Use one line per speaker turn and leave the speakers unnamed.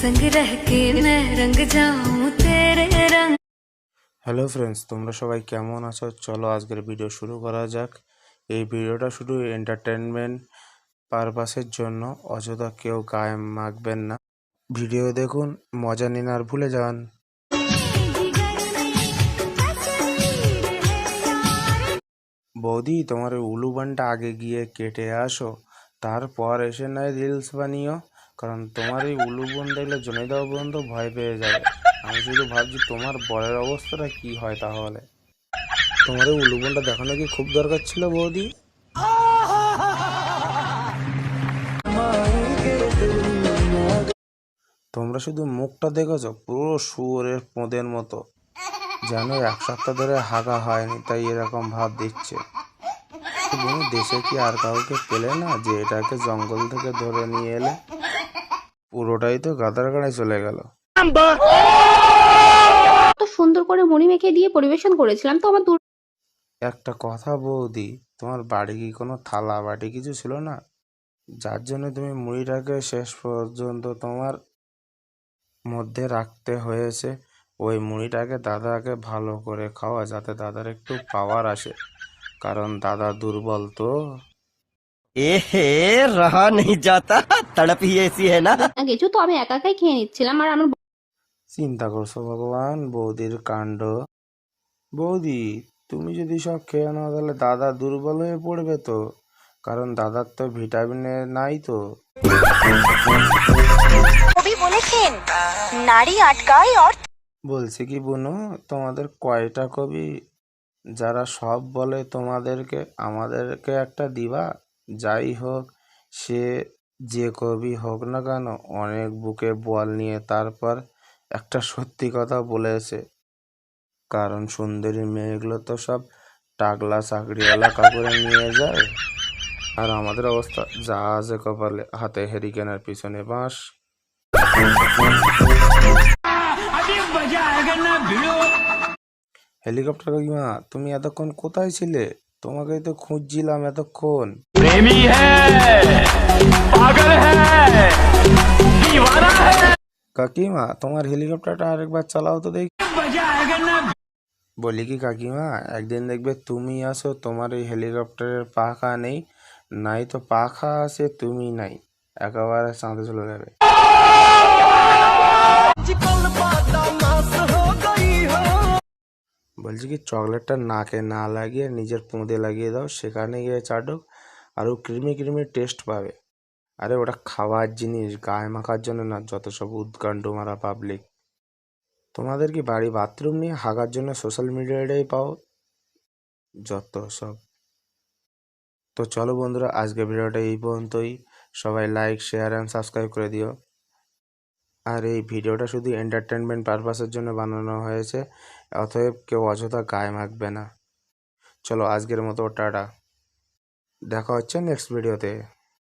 संग रह के मैं रंग जाऊं तेरे रंग।
হ্যালো ফ্রেন্ডস, তোমরা সবাই কেমন আছো? চলো আজকের ভিডিও শুরু করা যাক। এই ভিডিওটা শুধু এন্টারটেনমেন্ট পারপাসের জন্য, অযথা কেউ গায়ে মাখবেন না। ভিডিও দেখুন, মজা নিন আর ভুলে যান। বৌদি, তোমার ওই উলুবানটা আগে গিয়ে কেটে আসো, তারপর এসে নয় রিলস বানিও। কারণ তোমার এই উলুবন দেখলে জনিদাও পর্যন্ত ভয় পেয়ে যাবে। আমি শুধু ভাবছি তোমার বরের অবস্থাটা কি হয় তাহলে। তোমার এই উলুবনটা দেখানো কি খুব দরকার ছিল বৌদি? তোমরা শুধু মুখটা দেখেছো, পুরো শুয়োরের পোঁদের মতো, যেন 1 সপ্তাহ ধরে হাগা হয়নি, তাই এরকম ভাব দিচ্ছে। বোন, দেশে কি আর কাউকে পেলে না যে এটাকে জঙ্গল থেকে ধরে নিয়ে এলে? পুরোটাই তো গাদার গাড়ায় চলে গেল।
তো সুন্দর করে মুড়ি মেখে দিয়ে পরিবেশন করেছিলাম, তো আমার
একটা কথা বৌদি, তোমার বাড়ি কি কোনো থালা বাটি কিছু ছিল না, যার জন্য তুমি মুড়িটাকে শেষ পর্যন্ত তোমার মধ্যে রাখতে হয়েছে? ওই মুড়িটাকে দাদাকে ভালো করে খাওয়া, যাতে দাদার একটু পাওয়ার আসে, কারণ দাদা দুর্বল তো।
এহে রহা नहीं जाता तड़प ही ऐसी है ना।
কিছু তো আমি একা একাই খেয়ে নিচ্ছিলাম, আর আমার
চিন্তা করছো ভগবান বৌদির কাণ্ড। বৌদি, তুমি যদি সব খেয়ে নাও তাহলে দাদা দুর্বল হয়ে পড়বে তো, কারণ দাদার তো ভিটামিন নাই তো।
কবি বলেছেন নারী আটকায় অর্থ।
বলছি কি বুনু, তোমাদের কয়টা কবি, যারা সব বলে তোমাদেরকে আমাদেরকে একটা দিবা? যাই হোক, সে যে কবি হোক না কেন, অনেক বুকে বল নিয়ে তারপর একটা সত্যি কথা বলেছে। কারণ সুন্দরী মেয়েগুলো তো সব টাকলা চাকরিওয়ালা কাপড়ে নিয়ে যায়, আর আমাদের অবস্থা যা আছে কপালে, হাতে হেরিকেনের পিছনে বাঁশ। হেলিকপ্টার কাকিমা, তুমি এতক্ষণ কোথায় ছিলে? তোমাকেই তো খুঁজছিলাম এতক্ষণ।
प्रेमी है, पागल है, दीवाना है।
কাকিমা, তোমার হেলিকপ্টারটা আরেকবার চালাও তো দেখি। বলি কি কাকিমা, একদিন দেখবে তুমি আসো, তোমার এই হেলিকপ্টারের পাখা নেই, নাই তো পাখা আছে, তুমি নাই, একেবারে চাঁদে চলে যাবে। বলছি কি, চকলেটটা নাকে না লাগিয়ে নিজের পোঁদে লাগিয়ে দাও, সেখানে গিয়ে চাটুক, আরও ক্রিমি ক্রিমি টেস্ট পাবে। আরে ওটা খাওয়ার জিনিস, গায়ে মাখার জন্য না, যত সব উৎকাণ্ড মারা পাবলিক। তোমাদের কি বাড়ি বাথরুম নিয়ে হাগার জন্য সোশ্যাল মিডিয়াটাই পাও, যত সব। তো চলো বন্ধুরা, আজকে ভিডিওটা এই পর্যন্তই। সবাই লাইক, শেয়ার অ্যান্ড সাবস্ক্রাইব করে দিও। আর এই ভিডিওটা শুধু এন্টারটেনমেন্ট পারপাসের জন্য বানানো হয়েছে, অতএব কেউ অযথা গায়ে মাখবে না। চলো আজকের মতো টাটা, দেখা হচ্ছে নেক্সট ভিডিওতে।